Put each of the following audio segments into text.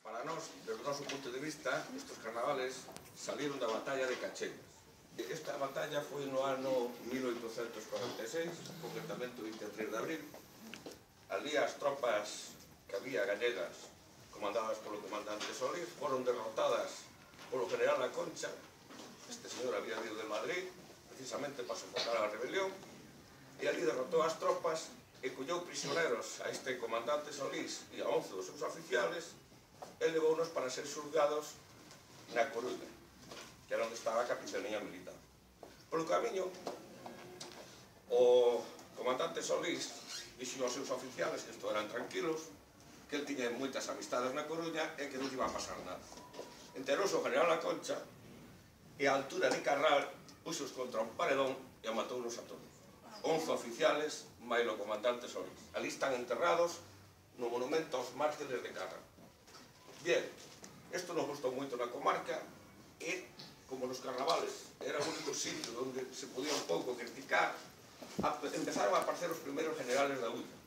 Para nós, desde o noso punto de vista, estes carnavales salieron da batalla de Cacheiras. Esta batalla foi no ano 1846, concretamente o 23 de abril. Ali as tropas que había gallegas, comandadas polo comandante Solís, foron derrotadas polo general La Concha. Este señor había ido de Madrid, precisamente para sofocar a rebelión, e ali derrotou as tropas e colleu prisioneros a este comandante Solís e a 11 dos seus oficiales e levounos para ser xulgados na Coruña, que era onde estaba a capitanía militar. Polo camiño, o comandante Solís dixo aos seus oficiales que isto eran tranquilos, que el tiña moitas amistades na Coruña e que non iba a pasar nada. Enterouse o general La Concha e a altura de Carral puxos contra un paredón e matounos a todos. 11 oficiales, máis o comandante Solís. Ali están enterrados no monumento aos mártires de Carral. Bien, isto nos gustou moito na comarca e, como nos carnavales era o único sitio onde se podía un pouco criticar, empezaron a aparecer os primeiros generales da Ulla.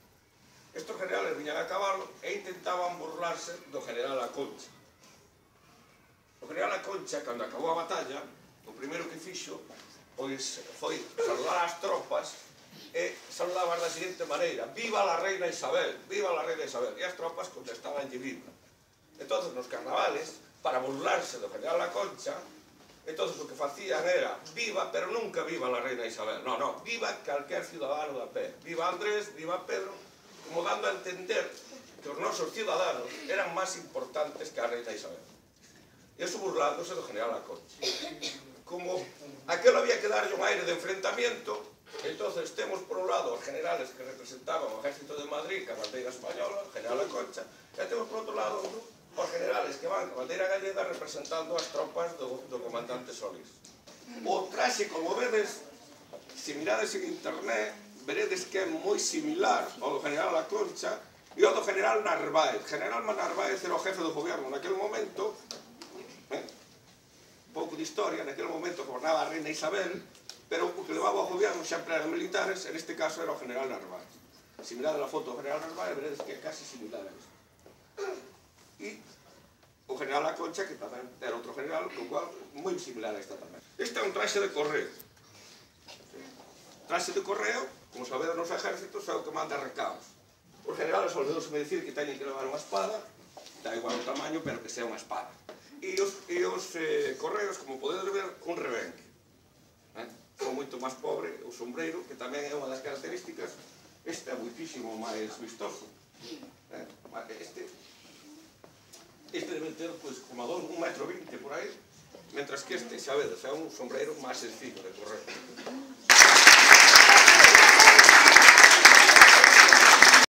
Estos generales viñan a cabalo e intentaban burlarse do general La Concha. O general La Concha, cando acabou a batalla, o primeiro que fixo pois foi saludar as tropas e saludaban da seguinte maneira: viva la reina Isabel, viva la reina Isabel. E as tropas contestaban viva. Entonces, nos carnavales, para burlarse do general La Concha, entonces o que facían era viva, pero nunca viva la reina Isabel. No, no, viva calquer ciudadano da pé. Viva Andrés, viva Pedro, como dando a entender que os nosos ciudadanos eran máis importantes que a reina Isabel. E iso burlándose do general La Concha. Como aquelo había que darlle un aire de enfrentamiento, entonces temos por un lado os generales que representaban o ejército de Madrid, que a bandeira española, o general La Concha, e temos por outro lado os generales que van con bandeira gallega representando as tropas do comandante Solís. O traxe, como vedes, se mirades en internet, veredes que é moi similar ao do general La Concha e ao do general Narváez. General Narváez era o jefe do gobierno naquele momento, pouco de historia, naquele momento gobernaba a reina Isabel, pero o que levaba ao gobierno sempre eran militares, en este caso era o general Narváez. Se mirades a foto do general Narváez, veredes que é casi similar a isto. E o general La Concha, que tamén era outro general, o cual moi similar a esta tamén. Este é un traxe de correo. Traxe de correo, como sabedes nos ejércitos, é o que manda recados. Os generales olvidouse dicir que teñen que levar unha espada, dá igual o tamaño, pero que sea unha espada. E os correos, como podedes ver, un rebenque. Son moito máis pobre, o sombreiro, que tamén é unha das características. Este é moitísimo máis vistoso. Este debe ter, pois, como 1,20 m por aí, mentras que este, xa vedes, é un sombreiro máis sencillo de correr.